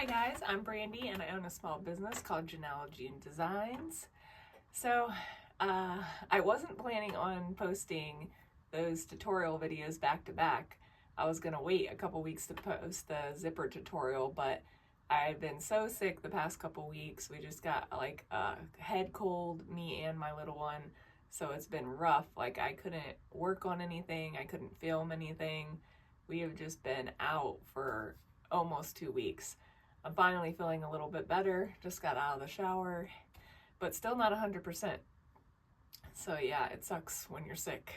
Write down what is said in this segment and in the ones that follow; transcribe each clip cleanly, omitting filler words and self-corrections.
Hi guys, I'm Brandy and I own a small business called Genealogy and Designs. So I wasn't planning on posting those tutorial videos back to back. I was gonna wait a couple weeks to post the zipper tutorial, but I've been so sick the past couple weeks. We just got like a head cold, me and my little one. So it's been rough. Like I couldn't work on anything. I couldn't film anything. We have just been out for almost 2 weeks. I'm finally feeling a little bit better. Just got out of the shower, but still not 100%. So yeah, it sucks when you're sick.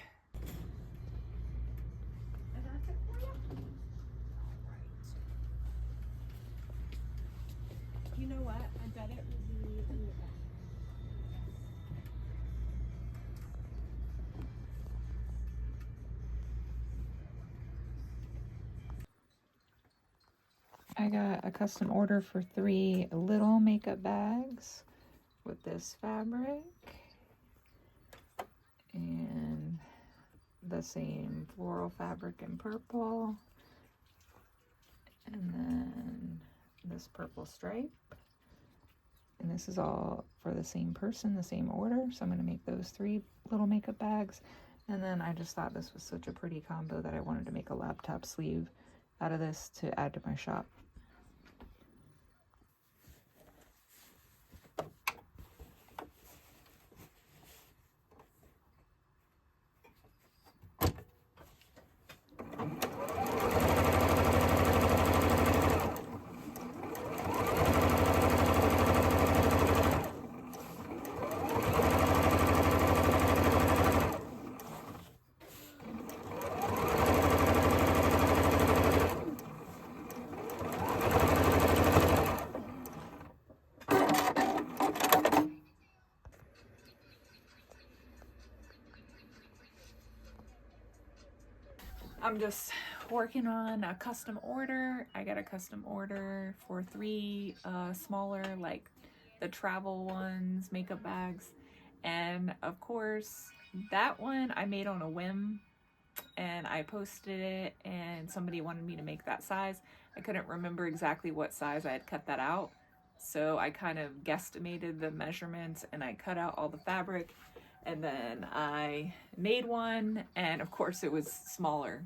You know what? I bet it would be in the back. I got a custom order for 3 little makeup bags with this fabric and the same floral fabric in purple, and then this purple stripe. And this is all for the same person, the same order. So I'm going to make those 3 little makeup bags. And then I just thought this was such a pretty combo that I wanted to make a laptop sleeve out of this to add to my shop. I'm just working on a custom order. I got a custom order for 3 smaller, like the travel ones, makeup bags. And of course, that one I made on a whim and I posted it and somebody wanted me to make that size. I couldn't remember exactly what size I had cut that out. So I kind of guesstimated the measurements and I cut out all the fabric. And then I made one, and of course it was smaller.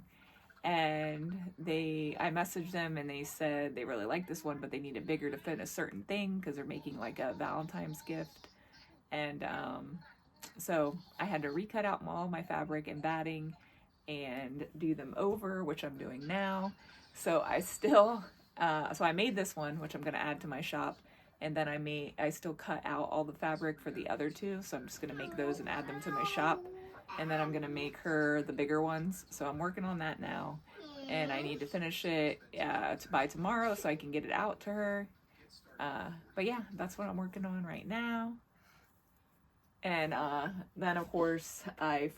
And I messaged them and they said they really like this one, but they need it bigger to fit a certain thing because they're making like a Valentine's gift. And so I had to recut out all my fabric and batting and do them over, which I'm doing now. So I still, so I made this one, which I'm going to add to my shop. And then I still cut out all the fabric for the other 2. So I'm just going to make those and add them to my shop. And then I'm going to make her the bigger ones. So I'm working on that now. And I need to finish it by tomorrow so I can get it out to her. But yeah, that's what I'm working on right now. And then of course I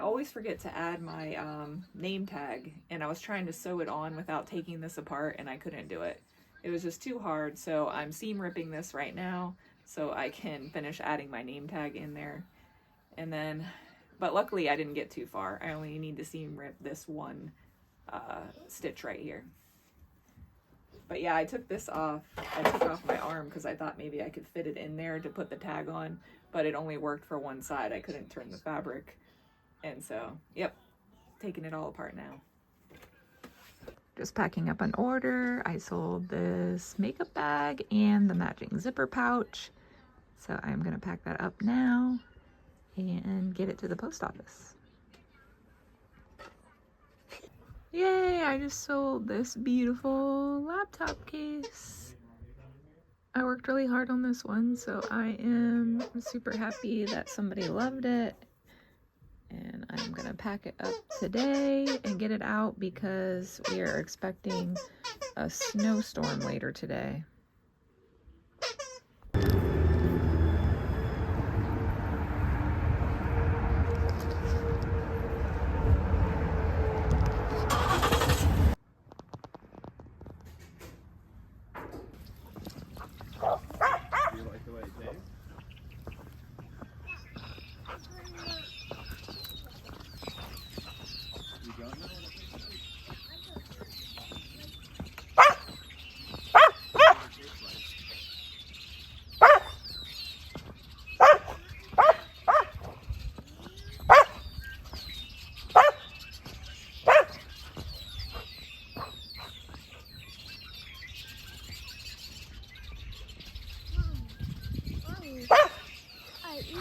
always forget to add my name tag. And I was trying to sew it on without taking this apart and I couldn't do it. It was just too hard, so I'm seam ripping this right now so I can finish adding my name tag in there. And then, but luckily I didn't get too far. I only need to seam rip this one stitch right here. But yeah, I took this off. I took off my arm because I thought maybe I could fit it in there to put the tag on, but it only worked for one side. I couldn't turn the fabric. And so, yep, taking it all apart now. Just packing up an order. I sold this makeup bag and the matching zipper pouch. So I'm going to pack that up now and get it to the post office. Yay, I just sold this beautiful laptop case. I worked really hard on this one, so I am super happy that somebody loved it. And I'm gonna pack it up today and get it out because we are expecting a snowstorm later today.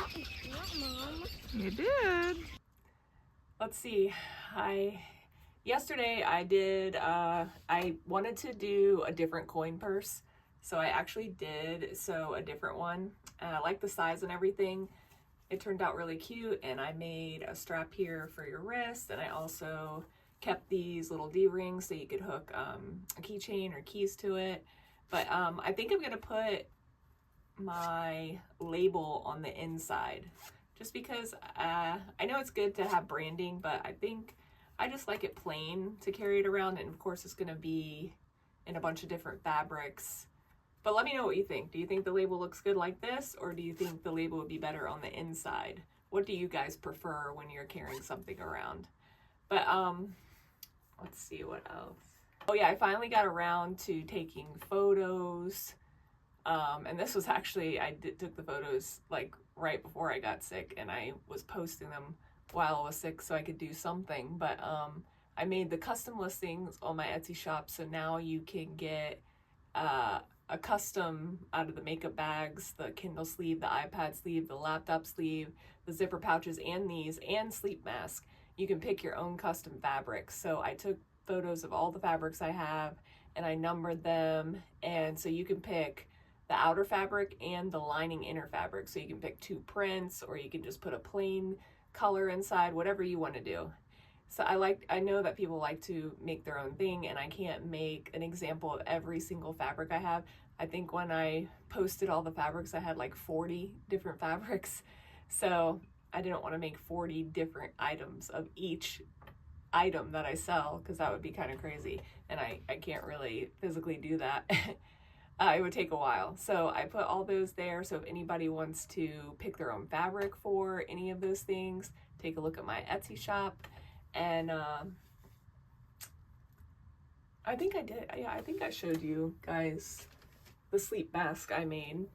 What, Mom? You did. Let's see. Yesterday I did, I wanted to do a different coin purse. So I actually did sew a different one. And I like the size and everything. It turned out really cute, and I made a strap here for your wrist, and I also kept these little D-rings so you could hook a keychain or keys to it. But I think I'm gonna put my label on the inside just because I know it's good to have branding, but I think I just like it plain to carry it around, and of course it's gonna be in a bunch of different fabrics. But let me know what you think. Do you think the label looks good like this, or do you think the label would be better on the inside? What do you guys prefer when you're carrying something around? But let's see what else. Oh yeah, I finally got around to taking photos. And this was actually, took the photos like right before I got sick, and I was posting them while I was sick so I could do something. But I made the custom listings on my Etsy shop, so now you can get a custom out of the makeup bags, the Kindle sleeve, the iPad sleeve, the laptop sleeve, the zipper pouches, and these, and sleep mask. You can pick your own custom fabrics. So I took photos of all the fabrics I have, and I numbered them, and so you can pick the outer fabric and the lining inner fabric. So you can pick 2 prints, or you can just put a plain color inside, whatever you want to do. So I know that people like to make their own thing, and I can't make an example of every single fabric I have. I think when I posted all the fabrics, I had like 40 different fabrics. So I didn't want to make 40 different items of each item that I sell, because that would be kind of crazy. And I can't really physically do that. It would take a while. So I put all those there. So if anybody wants to pick their own fabric for any of those things, take a look at my Etsy shop. And I think I did. Yeah, I think I showed you guys the sleep mask I made.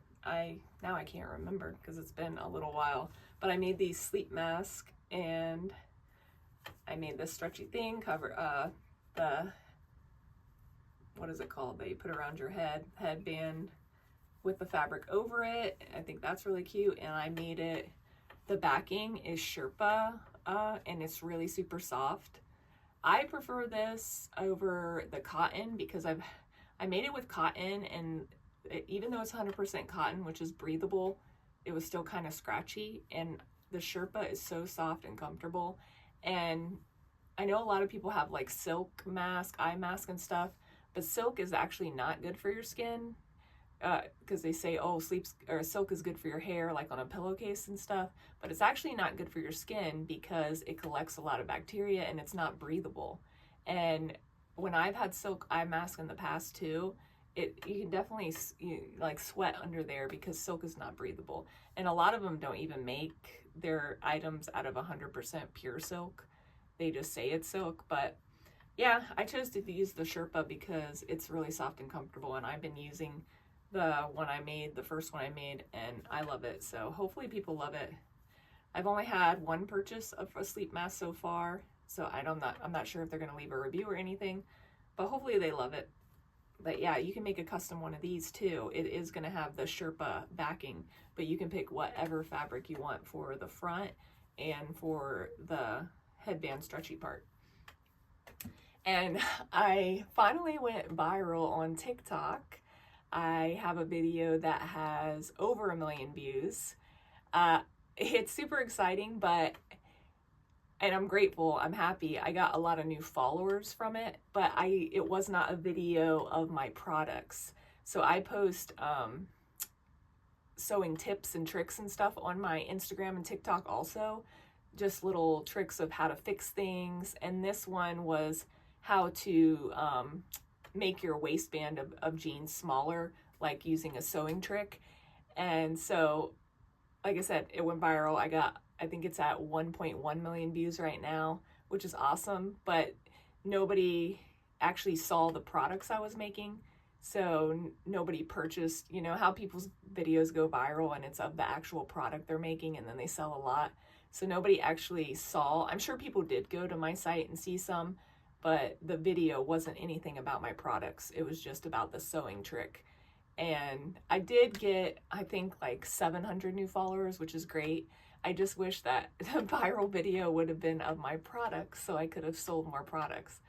Now I can't remember because it's been a little while. But I made these sleep mask, and I made this stretchy thing cover the, what is it called, that you put around your headband with the fabric over it. I think that's really cute. And I made it, the backing is Sherpa, and it's really super soft. I prefer this over the cotton because I made it with cotton, and even though it's 100% cotton, which is breathable, it was still kind of scratchy. And the Sherpa is so soft and comfortable. And I know a lot of people have like silk mask, eye mask and stuff, but silk is actually not good for your skin, because they say, oh, silk is good for your hair, like on a pillowcase and stuff, but it's actually not good for your skin because it collects a lot of bacteria and it's not breathable. And when I've had silk eye mask in the past too, you can definitely like sweat under there because silk is not breathable. And a lot of them don't even make their items out of 100% pure silk. They just say it's silk. But yeah, I chose to use the Sherpa because it's really soft and comfortable, and I've been using the one I made, the first one I made, and I love it. So hopefully people love it. I've only had one purchase of a sleep mask so far, so I'm not sure if they're going to leave a review or anything, but hopefully they love it. But yeah, you can make a custom one of these too. It is going to have the Sherpa backing, but you can pick whatever fabric you want for the front and for the headband stretchy part. And I finally went viral on TikTok. I have a video that has over 1 million views. It's super exciting, and I'm grateful, I'm happy. I got a lot of new followers from it, but it was not a video of my products. So I post sewing tips and tricks and stuff on my Instagram and TikTok also. Just little tricks of how to fix things. And this one was how to make your waistband of jeans smaller, like using a sewing trick. And so, like I said, it went viral. I think it's at 1.1 million views right now, which is awesome, but nobody actually saw the products I was making. So nobody purchased, you know how people's videos go viral and it's of the actual product they're making and then they sell a lot. So nobody actually saw. I'm sure people did go to my site and see some, but the video wasn't anything about my products. It was just about the sewing trick. And I did get, I think, like 700 new followers, which is great. I just wish that the viral video would have been of my products so I could have sold more products.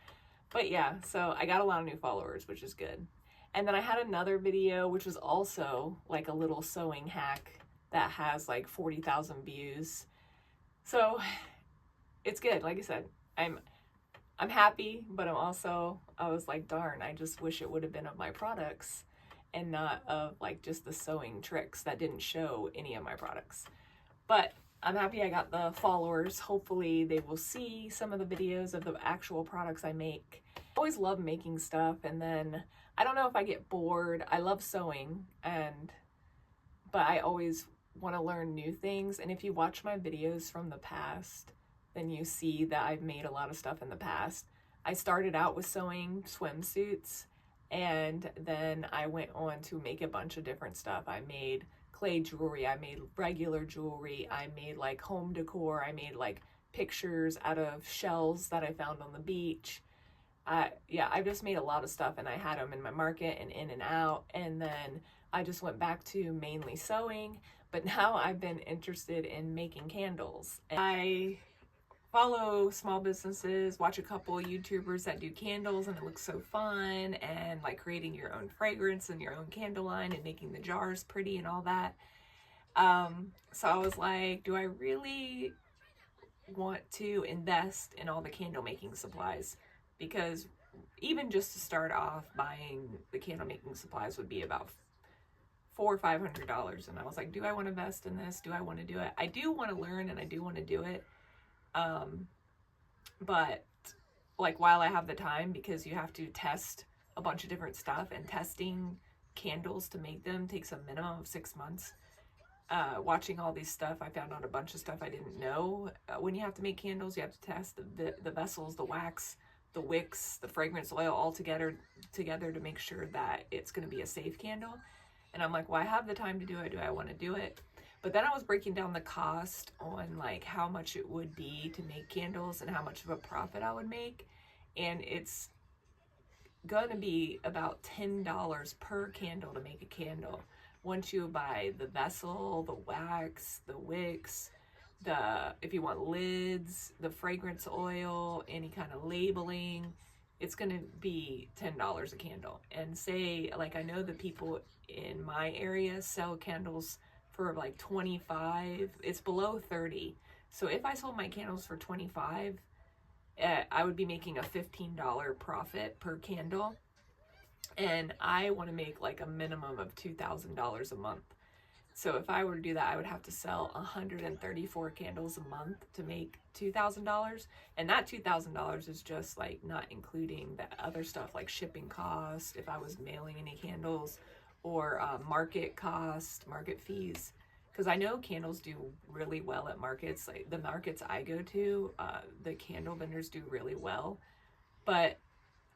But yeah, so I got a lot of new followers, which is good. And then I had another video, which was also like a little sewing hack that has like 40,000 views. So it's good. Like I said, I'm happy, but I was like, darn, I just wish it would have been of my products and not of like just the sewing tricks that didn't show any of my products. But I'm happy I got the followers. Hopefully they will see some of the videos of the actual products I make. I always love making stuff, and then I don't know if I get bored. I love sewing, but I always want to learn new things. And if you watch my videos from the past, then you see that I've made a lot of stuff in the past. I started out with sewing swimsuits, and then I went on to make a bunch of different stuff. I made clay jewelry, I made regular jewelry, I made like home decor, I made like pictures out of shells that I found on the beach. Yeah, I just made a lot of stuff, and I had them in my market and in and out, and then I just went back to mainly sewing. But now I've been interested in making candles. I follow small businesses, watch a couple YouTubers that do candles, and it looks so fun, and like creating your own fragrance and your own candle line and making the jars pretty and all that. So I was like, do I really want to invest in all the candle making supplies? Because even just to start off, buying the candle making supplies would be about $400 or $500. And I was like, do I want to invest in this? Do I want to do it? I do want to learn, and I do want to do it. But like while I have the time, because you have to test a bunch of different stuff, and testing candles to make them takes a minimum of 6 months. Watching all these stuff, I found out a bunch of stuff I didn't know. When you have to make candles, you have to test the vessels, the wax, the wicks, the fragrance oil all together to make sure that it's going to be a safe candle. And I'm like, well, I have the time to do it. Do I want to do it? But then I was breaking down the cost on like how much it would be to make candles and how much of a profit I would make. And it's going to be about $10 per candle to make a candle. Once you buy the vessel, the wax, the wicks, if you want lids, the fragrance oil, any kind of labeling, it's going to be $10 a candle. And say, like, I know the people in my area sell candles for like 25, it's below 30. So if I sold my candles for 25, I would be making a $15 profit per candle. And I want to make like a minimum of $2,000 a month. So if I were to do that, I would have to sell 134 candles a month to make $2,000. And that $2,000 is just like not including the other stuff like shipping cost, if I was mailing any candles, or market cost, market fees. Because I know candles do really well at markets. Like the markets I go to, the candle vendors do really well. But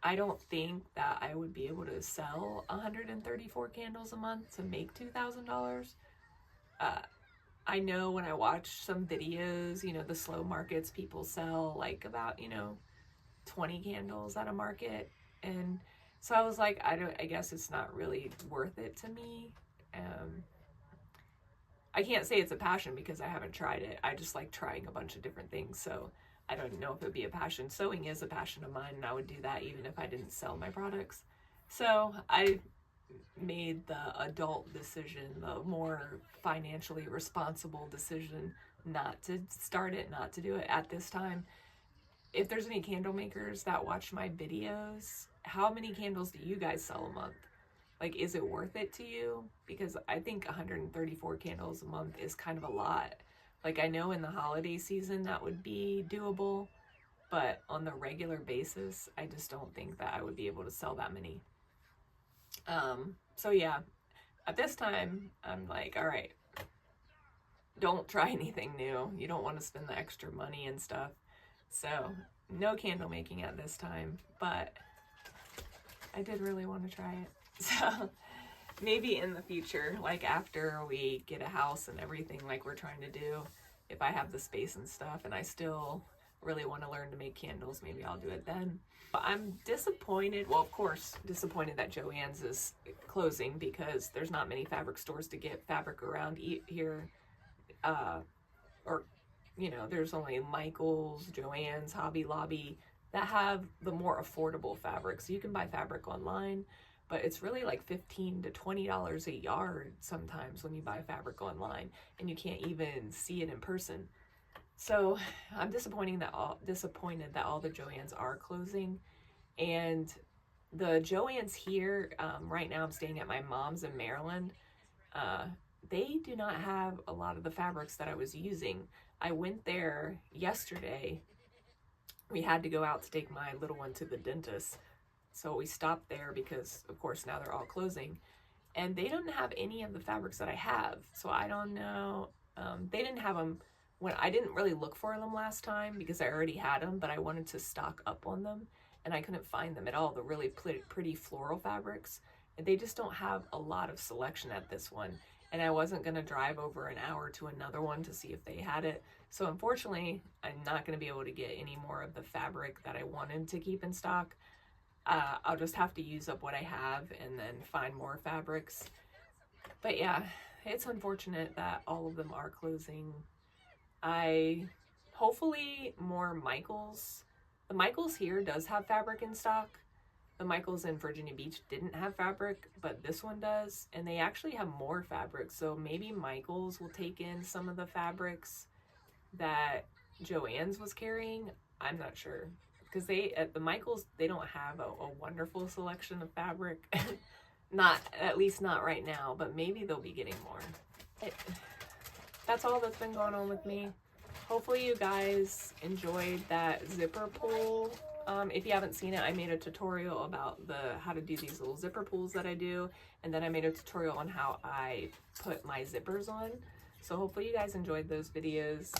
I don't think that I would be able to sell 134 candles a month to make $2,000. I know when I watch some videos, the slow markets, people sell like about, 20 candles at a market. And so I was like, I guess it's not really worth it to me. I can't say it's a passion because I haven't tried it. I just like trying a bunch of different things. So I don't know if it would be a passion. Sewing is a passion of mine, and I would do that even if I didn't sell my products. So I made the adult decision, the more financially responsible decision, not to start it, not to do it at this time. If there's any candle makers that watch my videos, how many candles do you guys sell a month? Like, is it worth it to you? Because I think 134 candles a month is kind of a lot. Like, I know in the holiday season that would be doable, but on the regular basis, I just don't think that I would be able to sell that many. So yeah, at this time, I'm like, all right, don't try anything new. You don't want to spend the extra money and stuff. So no candle making at this time, but I did really want to try it. So maybe in the future, like after we get a house and everything like we're trying to do, if I have the space and stuff and I still really want to learn to make candles, maybe I'll do it then. But I'm disappointed, well, of course, disappointed that Joann's is closing because there's not many fabric stores to get fabric around here. Or, you know, there's only Michael's, Joann's, Hobby Lobby that have the more affordable fabric. So you can buy fabric online, but it's really like $15 to $20 a yard sometimes when you buy fabric online, and you can't even see it in person. So I'm disappointed that all the Joann's are closing. And the Joann's here, right now I'm staying at my mom's in Maryland. They do not have a lot of the fabrics that I was using. I went there yesterday. We had to go out to take my little one to the dentist. So we stopped there because, of course, now they're all closing. And they don't have any of the fabrics that I have. So I don't know. They didn't have them when I didn't really look for them last time because I already had them, but I wanted to stock up on them and I couldn't find them at all. The really pretty floral fabrics. And they just don't have a lot of selection at this one. And I wasn't going to drive over an hour to another one to see if they had it. So unfortunately, I'm not going to be able to get any more of the fabric that I wanted to keep in stock. I'll just have to use up what I have and then find more fabrics. But yeah, it's unfortunate that all of them are closing. Hopefully more Michaels. The Michaels here does have fabric in stock. The Michaels in Virginia Beach didn't have fabric, but this one does. And they actually have more fabric. So maybe Michaels will take in some of the fabrics that Joann's was carrying. I'm not sure. Because at the Michaels, they don't have a wonderful selection of fabric. At least not right now, but maybe they'll be getting more. That's all that's been going on with me. Hopefully you guys enjoyed that zipper pull. If you haven't seen it, I made a tutorial about how to do these little zipper pulls that I do. And then I made a tutorial on how I put my zippers on. So hopefully you guys enjoyed those videos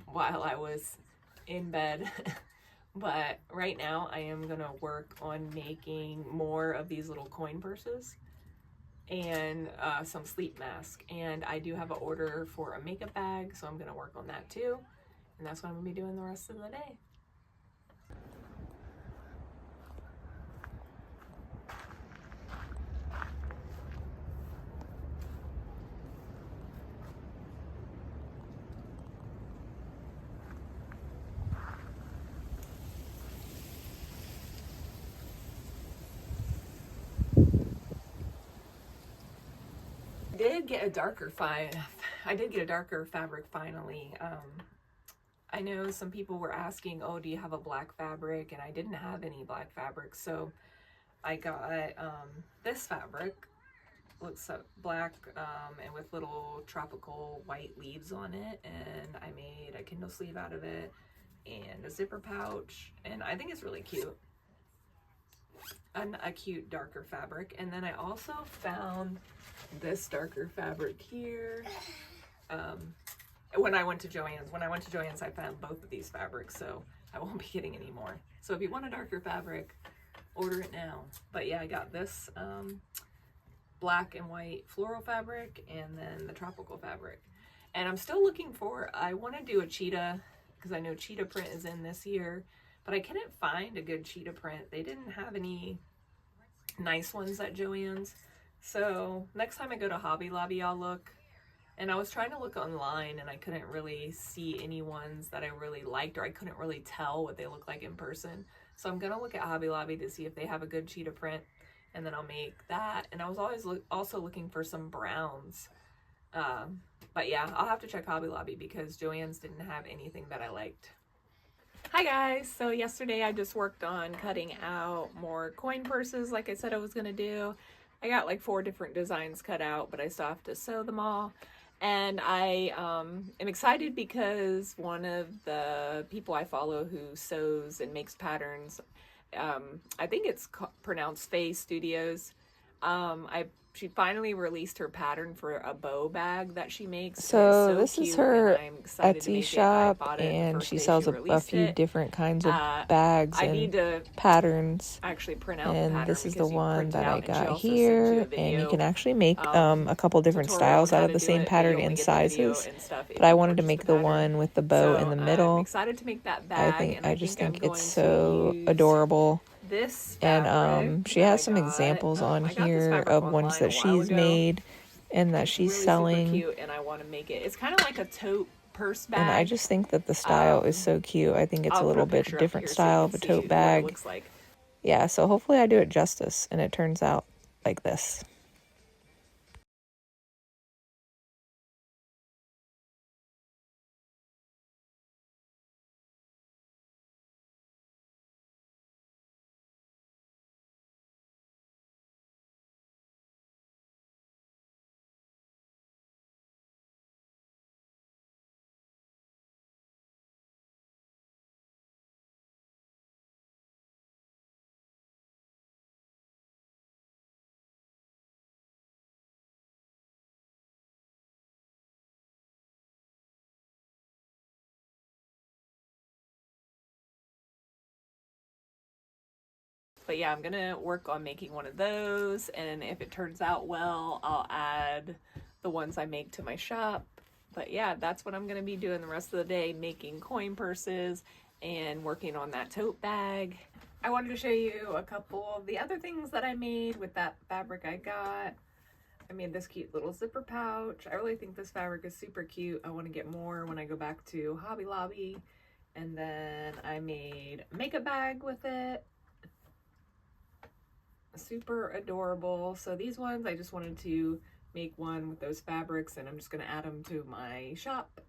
while I was in bed. But right now I am going to work on making more of these little coin purses and some sleep masks. And I do have an order for a makeup bag, so I'm going to work on that too. And that's what I'm going to be doing the rest of the day. I did get a darker fabric finally. I know some people were asking, oh, do you have a black fabric? And I didn't have any black fabric, so I got this fabric. Looks black and with little tropical white leaves on it, and I made a Kindle sleeve out of it and a zipper pouch, and I think it's really cute. A cute darker fabric. And then I also found this darker fabric here. When I went to Joann's, I found both of these fabrics, so I won't be getting any more. So if you want a darker fabric, order it now. But yeah, I got this black and white floral fabric and then the tropical fabric. And I'm still looking I want to do a cheetah, because I know cheetah print is in this year, but I couldn't find a good cheetah print. They didn't have any nice ones at Joann's. So next time I go to Hobby Lobby, I'll look. And I was trying to look online and I couldn't really see any ones that I really liked, or I couldn't really tell what they look like in person. So I'm going to look at Hobby Lobby to see if they have a good cheetah print, and then I'll make that. And I was always also looking for some browns. But yeah, I'll have to check Hobby Lobby because Joann's didn't have anything that I liked. Hi guys, so yesterday I just worked on cutting out more coin purses like I said I was going to do. I got like 4 different designs cut out, but I still have to sew them all. And I am excited because one of the people I follow who sews and makes patterns, I think it's pronounced Faye Studios. I she finally released her pattern for a bow bag that she makes. So It's this is cute, her and I'm excited to Etsy make shop, it. I bought it the and first she day sells a released few it. different kinds of bags I need and to patterns. actually print out the And pattern, this is the because you one print it that out, I and she got also sends you here, a video, and you can actually make a couple different tutorial on styles how out of to the do same it, but pattern you only and get the video sizes. and stuff if But I you wanted to purchase make the the pattern. one with the bow in the I'm middle. excited to make that bag, and I just I'm think going it's to so use adorable. this And fabric she that has I some got. examples on I got this here fabric of ones online that a while she's ago. made and that It's she's really selling. super cute, and I want to make it. It's kind of like a tote purse bag. And I just think that the style is so cute. I think it's I'll a put little bit picture up different here so style you of a can tote see bag. what it looks like. Yeah, so hopefully I do it justice and it turns out like this. But yeah, I'm gonna work on making one of those, and if it turns out well, I'll add the ones I make to my shop. But yeah, that's what I'm gonna be doing the rest of the day, making coin purses and working on that tote bag. I wanted to show you a couple of the other things that I made with that fabric I got. I made this cute little zipper pouch. I really think this fabric is super cute. I want to get more when I go back to Hobby Lobby. And then I made a makeup bag with it. Super adorable. So these ones, I just wanted to make one with those fabrics, and I'm just going to add them to my shop.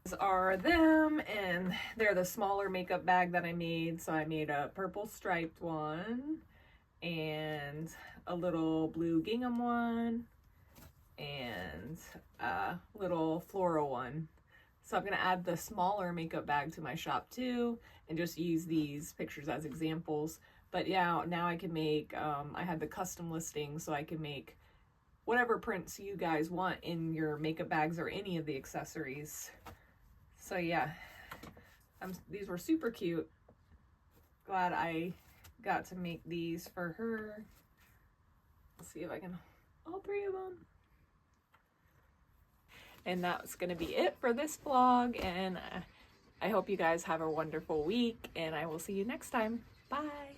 These are them, and they're the smaller makeup bag that I made. So I made a purple striped one and a little blue gingham one and a little floral one. So I'm going to add the smaller makeup bag to my shop too, and just use these pictures as examples. But yeah, now I can make, I had the custom listing, so I can make whatever prints you guys want in your makeup bags or any of the accessories. So yeah, these were super cute. Glad I got to make these for her. Let's see if I can, all three of them. And that's going to be it for this vlog, and I hope you guys have a wonderful week, and I will see you next time. Bye!